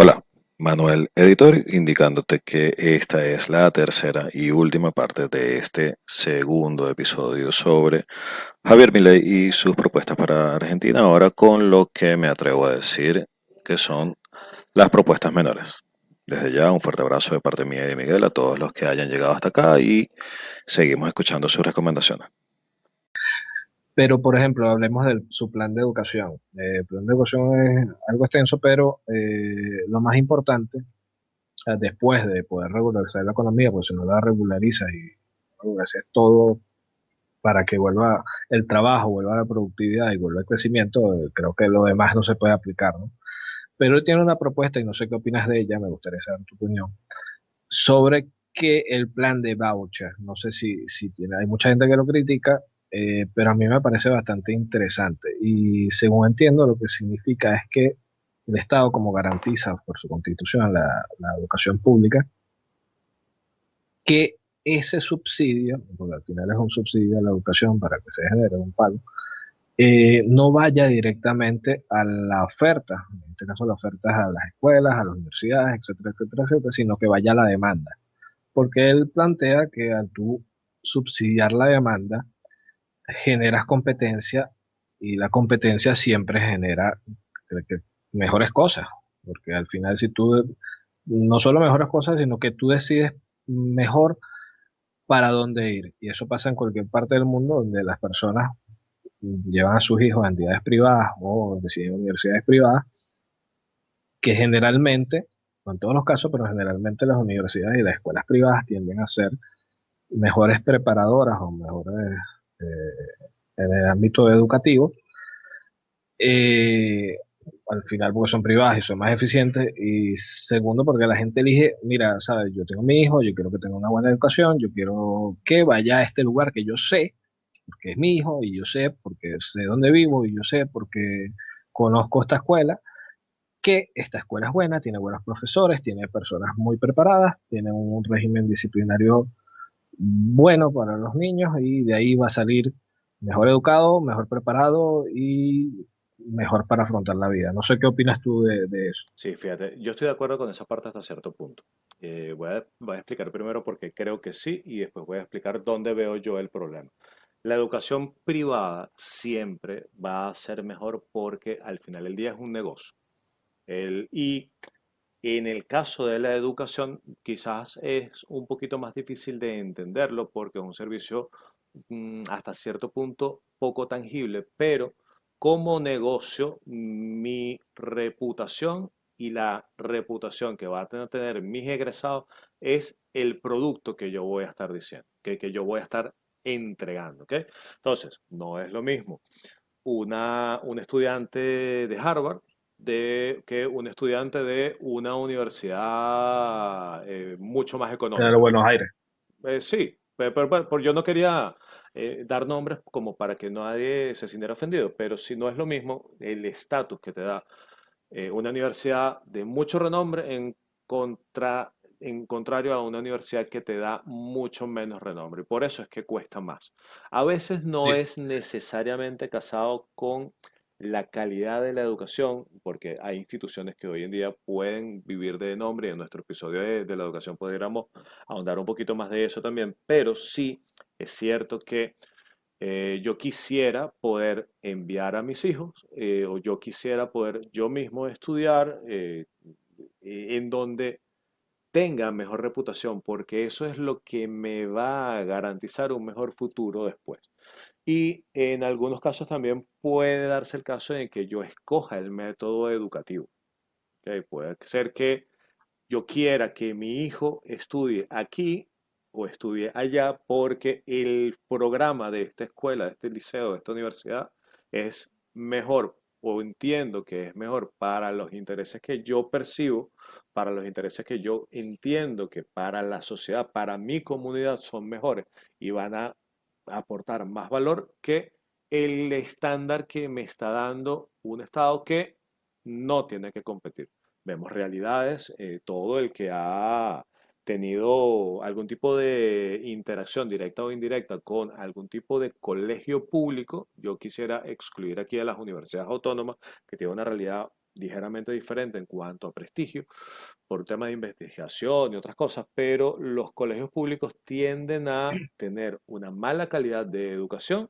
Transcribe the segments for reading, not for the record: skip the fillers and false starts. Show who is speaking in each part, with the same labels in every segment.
Speaker 1: Hola, Manuel, editor, indicándote que esta es la tercera y última parte de este segundo episodio sobre Javier Milei y sus propuestas para Argentina, ahora con lo que me atrevo a decir que son las propuestas menores. Desde ya, un fuerte abrazo de parte mía y de Miguel a todos los que hayan llegado hasta acá y seguimos escuchando sus recomendaciones.
Speaker 2: Pero, por ejemplo, hablemos de su plan de educación. El plan de educación es algo extenso, pero lo más importante, después de poder regularizar la economía, pues si no la regularizas y haces todo para que vuelva el trabajo, vuelva la productividad y vuelva el crecimiento, creo que lo demás no se puede aplicar, ¿no? Pero él tiene una propuesta, y no sé qué opinas de ella, me gustaría saber tu opinión, sobre que el plan de voucher, no sé si tiene, hay mucha gente que lo critica, pero a mí me parece bastante interesante. Y según entiendo, lo que significa es que el Estado, como garantiza por su constitución la educación pública, que ese subsidio, porque al final es un subsidio a la educación para que se genere un pago, no vaya directamente a la oferta, en este caso la oferta es a las escuelas, a las universidades, etcétera, etcétera, etcétera, sino que vaya a la demanda. Porque él plantea que al tú subsidiar la demanda, generas competencia y la competencia siempre genera que mejores cosas. Porque al final si tú, no solo mejores cosas, sino que tú decides mejor para dónde ir. Y eso pasa en cualquier parte del mundo donde las personas llevan a sus hijos a entidades privadas o deciden universidades privadas, que generalmente, no en todos los casos, pero generalmente las universidades y las escuelas privadas tienden a ser mejores preparadoras o mejores en el ámbito educativo, eh, al final porque son privadas y son más eficientes, y segundo porque la gente elige, mira, sabes, yo tengo mi hijo, yo quiero que tenga una buena educación, yo quiero que vaya a este lugar que yo sé, porque es mi hijo, y yo sé porque sé dónde vivo, y yo sé porque conozco esta escuela, que esta escuela es buena, tiene buenos profesores, tiene personas muy preparadas, tiene un régimen disciplinario bueno para los niños, y de ahí va a salir mejor educado, mejor preparado y mejor para afrontar la vida. No sé qué opinas tú de eso.
Speaker 1: Sí, fíjate, yo estoy de acuerdo con esa parte hasta cierto punto. Voy a explicar primero por qué creo que sí y después voy a explicar dónde veo yo el problema. La educación privada siempre va a ser mejor porque al final del día es un negocio. Y en el caso de la educación quizás es un poquito más difícil de entenderlo porque es un servicio hasta cierto punto poco tangible, pero como negocio, mi reputación y la reputación que van a tener mis egresados es el producto que yo voy a estar diciendo, que yo voy a estar entregando, ¿ok? Entonces, no es lo mismo un estudiante de Harvard que un estudiante de una universidad mucho más
Speaker 2: De los
Speaker 1: económica.
Speaker 2: Buenos Aires.
Speaker 1: Sí, pero yo no quería dar nombres como para que nadie se sintiera ofendido, pero si no es lo mismo el estatus que te da una universidad de mucho renombre en contrario a una universidad que te da mucho menos renombre. Y por eso es que cuesta más. A veces no
Speaker 2: Sí,
Speaker 1: es necesariamente casado con la calidad de la educación, porque hay instituciones que hoy en día pueden vivir de nombre, y en nuestro episodio de la educación podríamos ahondar un poquito más de eso también, pero sí es cierto que yo quisiera poder enviar a mis hijos o yo quisiera poder yo mismo estudiar en donde tenga mejor reputación, porque eso es lo que me va a garantizar un mejor futuro después. Y en algunos casos también puede darse el caso en que yo escoja el método educativo. ¿Ok? Puede ser que yo quiera que mi hijo estudie aquí o estudie allá porque el programa de esta escuela, de este liceo, de esta universidad es mejor o entiendo que es mejor para los intereses que yo percibo, para los intereses que yo entiendo que para la sociedad, para mi comunidad son mejores y van a aportar más valor que el estándar que me está dando un Estado que no tiene que competir. Vemos realidades, todo el que ha tenido algún tipo de interacción directa o indirecta con algún tipo de colegio público, yo quisiera excluir aquí a las universidades autónomas que tienen una realidad ligeramente diferente en cuanto a prestigio por tema de investigación y otras cosas, pero los colegios públicos tienden a tener una mala calidad de educación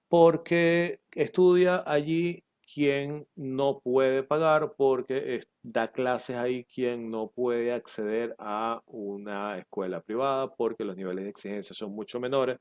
Speaker 1: porque estudia allí quien no puede pagar, porque da clases ahí quien no puede acceder a una escuela privada, porque los niveles de exigencia son mucho menores,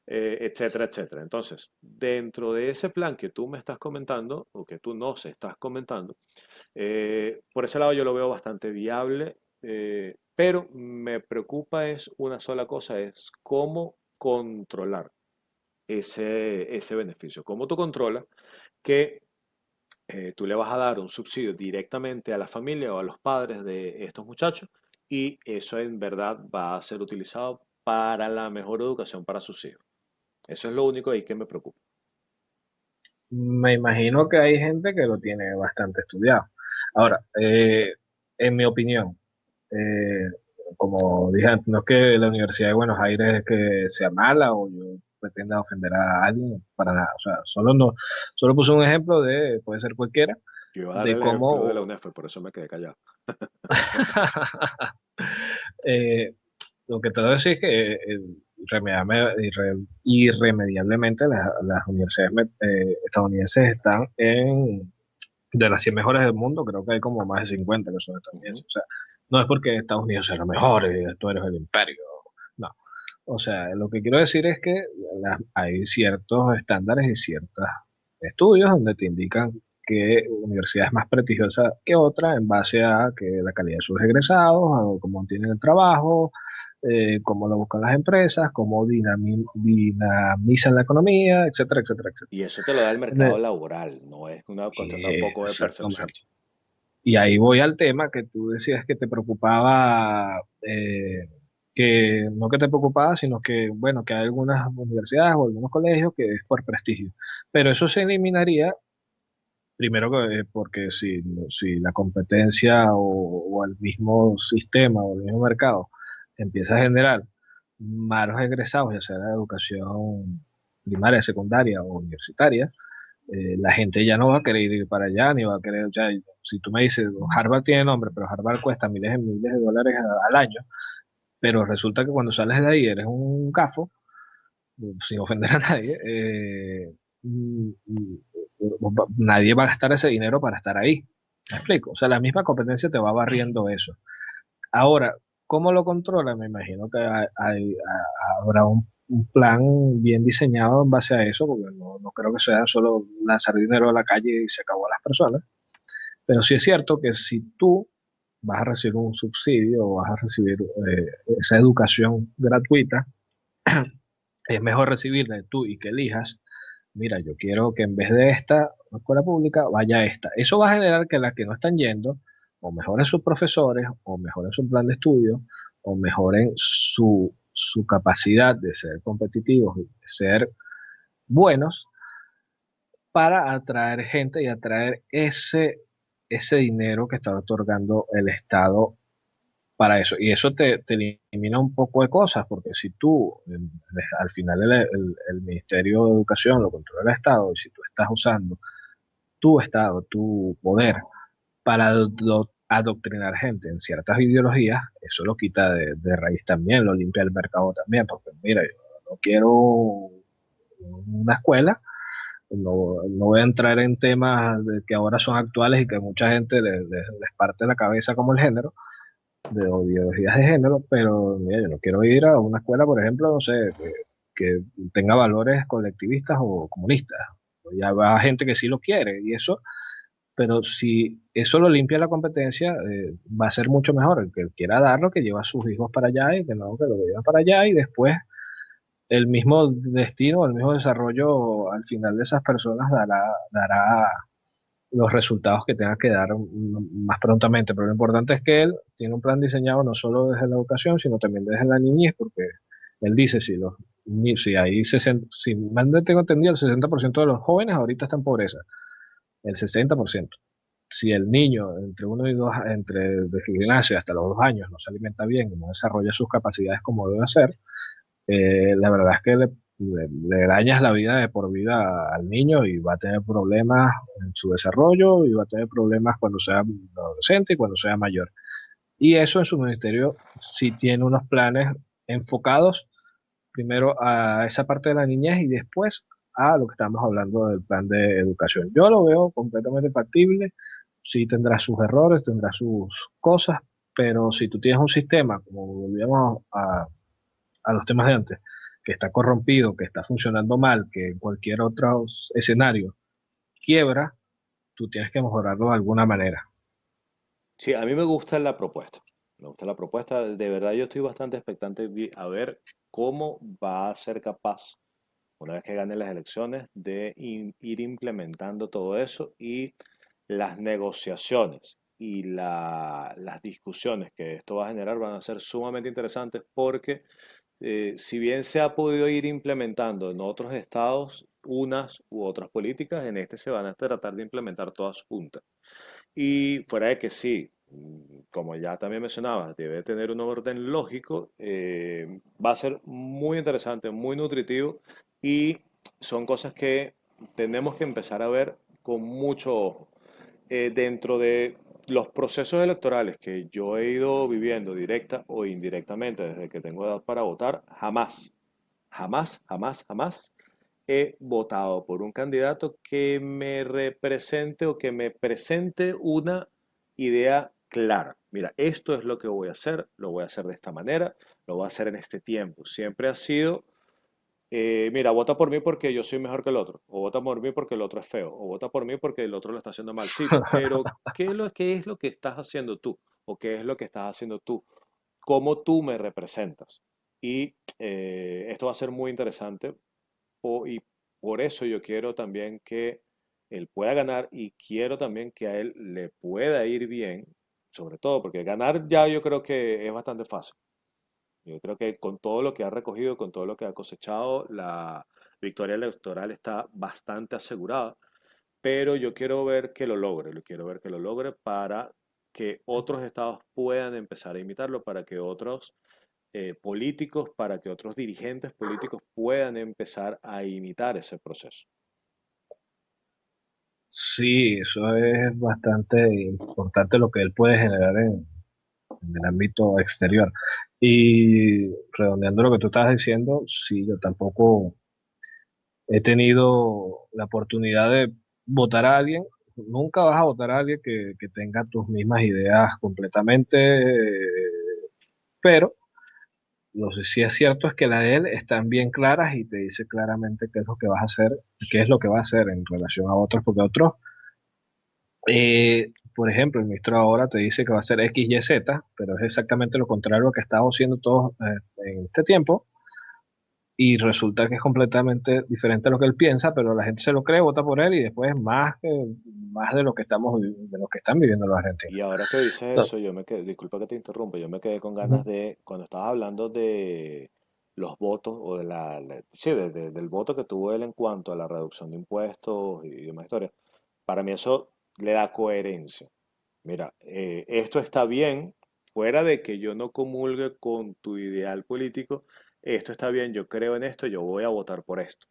Speaker 1: etcétera, etcétera. Entonces, dentro de ese plan que tú me estás comentando, o que tú nos estás comentando, por ese lado yo lo veo bastante viable, pero me preocupa es una sola cosa, es cómo controlar ese beneficio. ¿Cómo tú controlas que tú le vas a dar un subsidio directamente a la familia o a los padres de estos muchachos y eso en verdad va a ser utilizado para la mejor educación para sus hijos? Eso es lo único ahí que me preocupa.
Speaker 2: Me imagino que hay gente que lo tiene bastante estudiado. Ahora, en mi opinión, eh, como dije antes, no es que la Universidad de Buenos Aires es que sea mala o yo pretenda ofender a alguien, para nada. O sea, solo no, solo puse un ejemplo de, puede ser cualquiera,
Speaker 1: Yo iba a dar
Speaker 2: de
Speaker 1: el ejemplo de la
Speaker 2: cómo
Speaker 1: UNEF, por eso me quedé callado.
Speaker 2: eh, lo que te voy a decir es que irremediablemente las universidades estadounidenses están en de las 100 mejores del mundo, creo que hay como más de 50 que son
Speaker 1: Ujú.
Speaker 2: estadounidenses. O sea, no es porque Estados Unidos sea lo mejor y tú eres el imperio. No. O sea, lo que quiero decir es que hay ciertos estándares y ciertos estudios donde te indican que universidad es más prestigiosa que otra en base a que la calidad de sus egresados, a cómo tienen el trabajo, cómo lo buscan las empresas, cómo dinamizan la economía, etcétera, etcétera,
Speaker 1: Y
Speaker 2: etcétera.
Speaker 1: eso te lo da el mercado laboral, no es una cuestión tampoco de percepción.
Speaker 2: Exactamente. Y ahí voy al tema que tú decías que te preocupaba, que no que te preocupaba, sino que, bueno, que hay algunas universidades o algunos colegios que es por prestigio. Pero eso se eliminaría, primero porque si la competencia o el mismo sistema o el mismo mercado empieza a generar malos egresados, ya sea de educación primaria, secundaria o universitaria, la gente ya no va a querer ir para allá, ni va a querer, o sea, si tú me dices, Harvard tiene nombre, pero Harvard cuesta miles y miles de dólares al año, pero resulta que cuando sales de ahí eres un gafo, sin ofender a nadie, mm, mm, nadie va a gastar ese dinero para estar ahí. ¿Me explico? O sea, la misma competencia te va barriendo eso. Ahora, ¿cómo lo controla? Me imagino que habrá un plan bien diseñado en base a eso, porque no creo que sea solo lanzar dinero a la calle y se acabó a las personas. Pero sí es cierto que si tú vas a recibir un subsidio o vas a recibir esa educación gratuita, es mejor recibirla tú y que elijas, mira, yo quiero que en vez de esta escuela pública vaya esta. Eso va a generar que las que no están yendo o mejoren sus profesores o mejoren su plan de estudio o mejoren su capacidad de ser competitivos y de ser buenos para atraer gente y atraer ese dinero que está otorgando el Estado para eso. Y eso te elimina un poco de cosas, porque si tú, al final el Ministerio de Educación lo controla el Estado, y si tú estás usando tu Estado, tu poder, para adoctrinar gente en ciertas ideologías, eso lo quita de raíz también, lo limpia el mercado también, porque mira, yo no quiero una escuela, no voy a entrar en temas que ahora son actuales y que mucha gente les parte la cabeza como el género, de ideologías de género, pero mira, yo no quiero ir a una escuela, por ejemplo, no sé, que tenga valores colectivistas o comunistas. Ya va gente que sí lo quiere y eso, pero si eso lo limpia la competencia, va a ser mucho mejor el que quiera darlo, que lleva a sus hijos para allá y que no, que lo lleva para allá y después el mismo destino, el mismo desarrollo al final de esas personas dará los resultados que tenga que dar más prontamente. Pero lo importante es que él tiene un plan diseñado no solo desde la educación, sino también desde la niñez, porque él dice, si hay 60, si mal no tengo entendido, el 60% de los jóvenes ahorita está en pobreza, el 60%. Si el niño entre 1 y 2, desde que nace hasta los 2 años no se alimenta bien y no desarrolla sus capacidades como debe hacer, la verdad es que le dañas la vida de por vida al niño y va a tener problemas en su desarrollo y va a tener problemas cuando sea adolescente y cuando sea mayor. Y eso en su ministerio sí tiene unos planes enfocados primero a esa parte de la niñez y después a lo que estamos hablando del plan de educación. Yo lo veo completamente factible, sí tendrá sus errores, tendrá sus cosas, pero si tú tienes un sistema, como volvíamos a los temas de antes, que está corrompido, que está funcionando mal, que en cualquier otro escenario quiebra, tú tienes que mejorarlo de alguna manera.
Speaker 1: Sí, a mí me gusta la propuesta. Me gusta la propuesta. De verdad, yo estoy bastante expectante a ver cómo va a ser capaz, una vez que gane las elecciones, de ir implementando todo eso y las negociaciones y las discusiones que esto va a generar van a ser sumamente interesantes porque si bien se ha podido ir implementando en otros estados unas u otras políticas, en este se van a tratar de implementar todas juntas. Y fuera de que sí, como ya también mencionabas, debe tener un orden lógico, va a ser muy interesante, muy nutritivo y son cosas que tenemos que empezar a ver con mucho ojo. Dentro de los procesos electorales que yo he ido viviendo directa o indirectamente desde que tengo edad para votar, jamás, jamás, jamás, jamás he votado por un candidato que me represente o que me presente una idea clara. Mira, esto es lo que voy a hacer, lo voy a hacer de esta manera, lo voy a hacer en este tiempo. Siempre ha sido, mira, vota por mí porque yo soy mejor que el otro, o vota por mí porque el otro es feo, o vota por mí porque el otro lo está haciendo mal. Sí, pero qué es lo que estás haciendo tú? ¿O qué es lo que estás haciendo tú? ¿Cómo tú me representas? Y esto va a ser muy interesante y por eso yo quiero también que él pueda ganar y quiero también que a él le pueda ir bien, sobre todo porque ganar ya yo creo que es bastante fácil. Yo creo que con todo lo que ha recogido, con todo lo que ha cosechado, la victoria electoral está bastante asegurada, pero yo quiero ver que lo logre, lo quiero ver que lo logre para que otros estados puedan empezar a imitarlo, para que otros políticos, para que otros dirigentes políticos puedan empezar a imitar ese proceso.
Speaker 2: Sí, eso es bastante importante lo que él puede generar en el ámbito exterior. Y redondeando lo que tú estabas diciendo, sí, yo tampoco he tenido la oportunidad de votar a alguien. Nunca vas a votar a alguien que tenga tus mismas ideas completamente, pero lo que sí es cierto es que las de él están bien claras y te dice claramente qué es lo que vas a hacer, qué es lo que va a hacer en relación a otros, porque otros, por ejemplo, el ministro ahora te dice que va a hacer X, Y, Z, pero es exactamente lo contrario a lo que ha estado haciendo todos en este tiempo y resulta que es completamente diferente a lo que él piensa, pero la gente se lo cree, vota por él y después más de lo que de lo que están viviendo los argentinos.
Speaker 1: Y ahora que dices
Speaker 2: No,
Speaker 1: eso, yo me quedé, disculpa que te interrumpa, yo me quedé con ganas
Speaker 2: ujú.
Speaker 1: de, cuando estabas hablando de los votos o de sí, del voto que tuvo él en cuanto a la reducción de impuestos y demás historias, para mí eso le da coherencia. Mira, esto está bien, fuera de que yo no comulgue con tu ideal político, esto está bien, yo creo en esto, yo voy a votar por esto.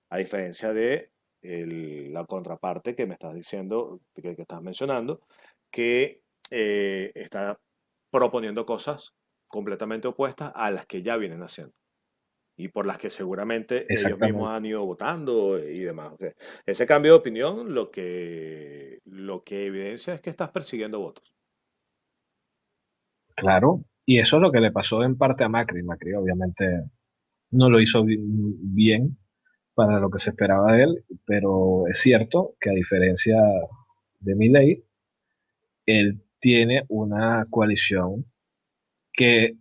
Speaker 1: A diferencia de la contraparte que me estás diciendo, que estás mencionando, que está proponiendo cosas completamente opuestas a las que ya vienen haciendo y por las que seguramente ellos mismos
Speaker 2: Exactamente.
Speaker 1: han ido votando y demás. Ok. Ese cambio de opinión lo que evidencia es que estás persiguiendo votos.
Speaker 2: Claro, y eso es lo que le pasó en parte a Macri. Macri obviamente no lo hizo bien para lo que se esperaba de él, pero es cierto que a diferencia de Milei, él tiene una coalición que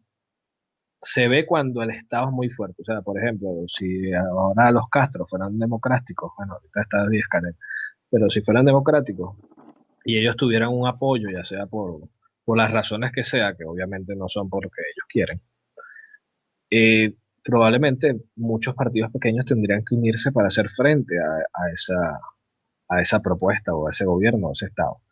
Speaker 2: se ve cuando el Estado es muy fuerte. O sea, por ejemplo, si ahora los Castro fueran democráticos, bueno, ahorita está Díaz-Canel, pero si fueran democráticos y ellos tuvieran un apoyo, ya sea por las razones que sea, que obviamente no son porque ellos quieren, probablemente muchos partidos pequeños tendrían que unirse para hacer frente a esa propuesta o a ese gobierno o ese Estado.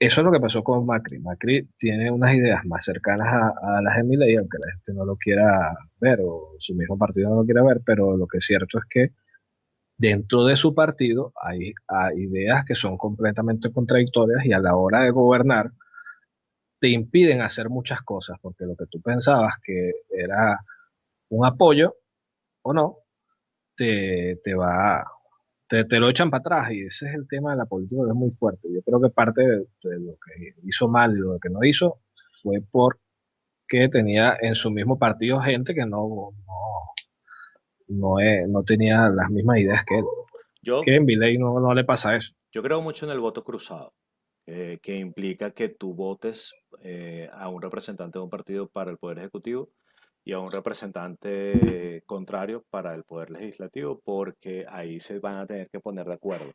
Speaker 2: eso es lo que pasó con Macri. Macri tiene unas ideas más cercanas a las de Milei, aunque la gente no lo quiera ver o su mismo partido no lo quiera ver, pero lo que es cierto es que dentro de su partido hay ideas que son completamente contradictorias y a la hora de gobernar te impiden hacer muchas cosas, porque lo que tú pensabas que era un apoyo o no, te va, te lo echan para atrás y ese es el tema de la política que es muy fuerte. Yo creo que parte de lo que hizo mal y lo que no hizo fue porque tenía en su mismo partido gente que no tenía las mismas ideas que él.
Speaker 1: Yo,
Speaker 2: Que en Milei no le pasa eso.
Speaker 1: yo creo mucho en el voto cruzado, que implica que tú votes a un representante de un partido para el Poder Ejecutivo y a un representante contrario para el Poder Legislativo, porque ahí se van a tener que poner de acuerdo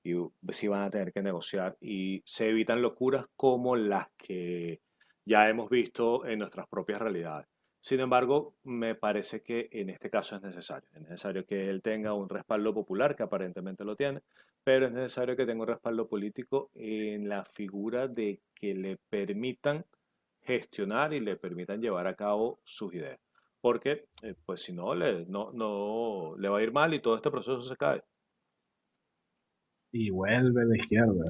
Speaker 1: y sí van a tener que negociar y se evitan locuras como las que ya hemos visto en nuestras propias realidades. Sin embargo, me parece que en este caso es necesario que él tenga un respaldo popular, que aparentemente lo tiene, pero es necesario que tenga un respaldo político en la figura de que le permitan gestionar y le permitan llevar a cabo sus ideas. Porque, pues si no no, le va a ir mal y todo este proceso se cae.
Speaker 2: Y vuelve a la izquierda.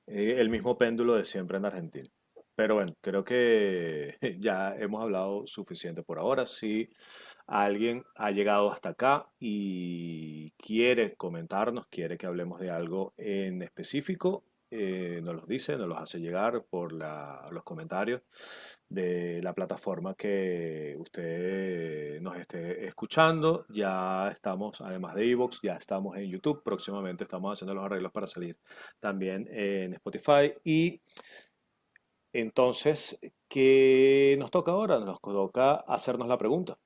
Speaker 1: El mismo péndulo de siempre en Argentina. Pero bueno, creo que ya hemos hablado suficiente por ahora. Si alguien ha llegado hasta acá y quiere comentarnos, quiere que hablemos de algo en específico, nos los dice, nos los hace llegar por los comentarios de la plataforma que usted nos esté escuchando. Ya estamos, además de Evox, ya estamos en YouTube. Próximamente estamos haciendo los arreglos para salir también en Spotify. Y entonces, ¿qué nos toca ahora? Nos toca hacernos la pregunta.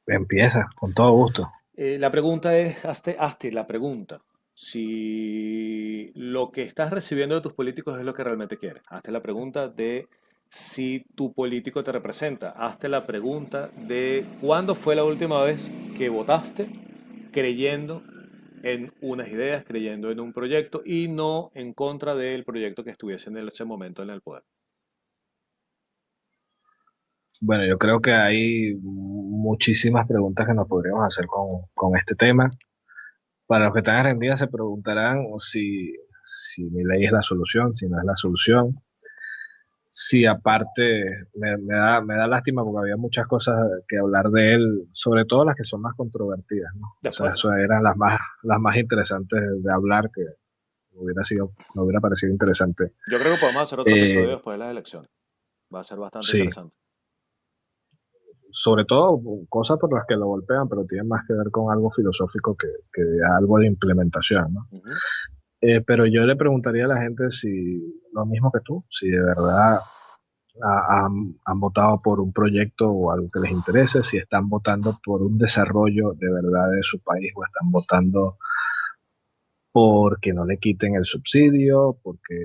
Speaker 2: Empieza, con todo gusto.
Speaker 1: La pregunta es, hazte la pregunta. Si lo que estás recibiendo de tus políticos es lo que realmente quieres. Hazte la pregunta de si tu político te representa. Hazte la pregunta de cuándo fue la última vez que votaste creyendo en unas ideas, creyendo en un proyecto y no en contra del proyecto que estuviese en ese momento en el poder.
Speaker 2: Bueno, yo creo que hay muchísimas preguntas que nos podríamos hacer con este tema. Para los que están argentinos se preguntarán si mi ley es la solución, si no es la solución. Si aparte me da lástima porque había muchas cosas que hablar de él, sobre todo las que son más controvertidas, ¿no?
Speaker 1: De
Speaker 2: O sea,
Speaker 1: acuerdo.
Speaker 2: eso eran las más interesantes de hablar que me hubiera parecido interesante.
Speaker 1: Yo creo que podemos hacer otro episodio
Speaker 2: Eh,
Speaker 1: después de las elecciones. Va a ser bastante
Speaker 2: sí,
Speaker 1: interesante.
Speaker 2: sobre todo cosas por las que lo golpean, pero tienen más que ver con algo filosófico que algo de implementación, ¿no?
Speaker 1: Ujú.
Speaker 2: Pero yo le preguntaría a la gente si lo mismo que tú, si de verdad han votado por un proyecto o algo que les interese, si están votando por un desarrollo de verdad de su país o están votando porque no le quiten el subsidio, porque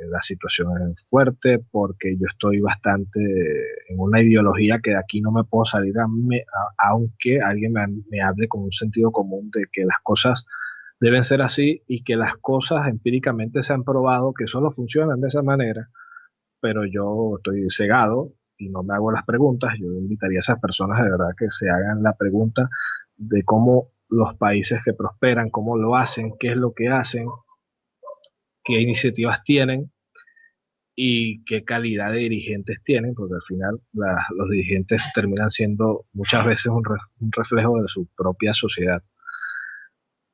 Speaker 2: la situación es fuerte, porque yo estoy bastante en una ideología que de aquí no me puedo salir aunque alguien me hable con un sentido común de que las cosas deben ser así y que las cosas empíricamente se han probado que solo funcionan de esa manera, pero yo estoy cegado y no me hago las preguntas. Yo invitaría a esas personas de verdad que se hagan la pregunta de cómo los países que prosperan, cómo lo hacen, qué es lo que hacen, qué iniciativas tienen y qué calidad de dirigentes tienen, porque al final los dirigentes terminan siendo muchas veces un reflejo de su propia sociedad.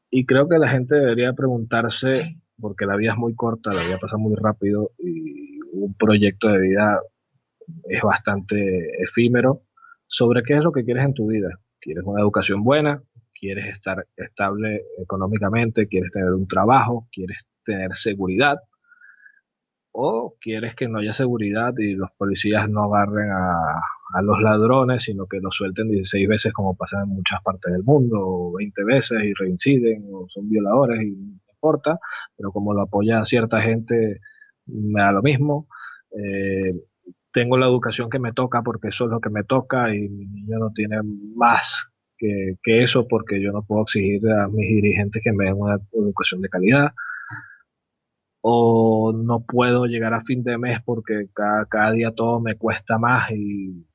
Speaker 2: Y creo que la gente debería preguntarse, porque la vida es muy corta, la vida pasa muy rápido y un proyecto de vida es bastante efímero, sobre qué es lo que quieres en tu vida. ¿Quieres una educación buena? ¿Quieres estar estable económicamente? ¿Quieres tener un trabajo? ¿Quieres tener seguridad? ¿O quieres que no haya seguridad y los policías no agarren a los ladrones, sino que los suelten 16 veces como pasa en muchas partes del mundo, o 20 veces y reinciden, o son violadores y no importa, pero como lo apoya cierta gente, me da lo mismo. Eh, Tengo la educación que me toca porque eso es lo que me toca y mi niño no tiene más que eso porque yo no puedo exigir a mis dirigentes que me den una educación de calidad. o no puedo llegar a fin de mes porque cada día todo me cuesta más y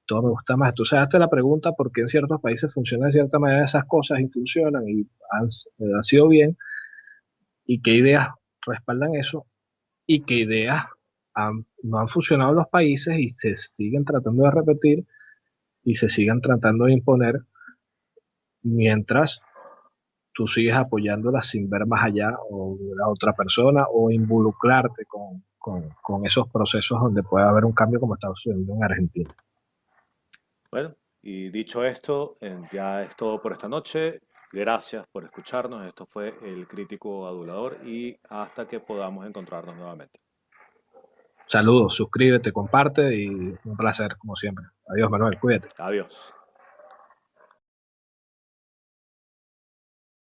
Speaker 2: todo me gusta más. Entonces, hazte la pregunta por qué en ciertos países funcionan de cierta manera esas cosas y funcionan y han sido bien, y qué ideas respaldan eso y qué ideas no han funcionado en los países y se siguen tratando de repetir y se siguen tratando de imponer mientras tú sigues apoyándolas sin ver más allá o de la otra persona o involucrarte con esos procesos donde puede haber un cambio como está sucediendo en Argentina.
Speaker 1: Bueno, y dicho esto, ya es todo por esta noche. Gracias por escucharnos. Esto fue El Crítico Adulador y hasta que podamos encontrarnos nuevamente.
Speaker 2: Saludos, suscríbete, comparte y un placer como siempre. Adiós, Manuel, cuídate.
Speaker 1: Adiós.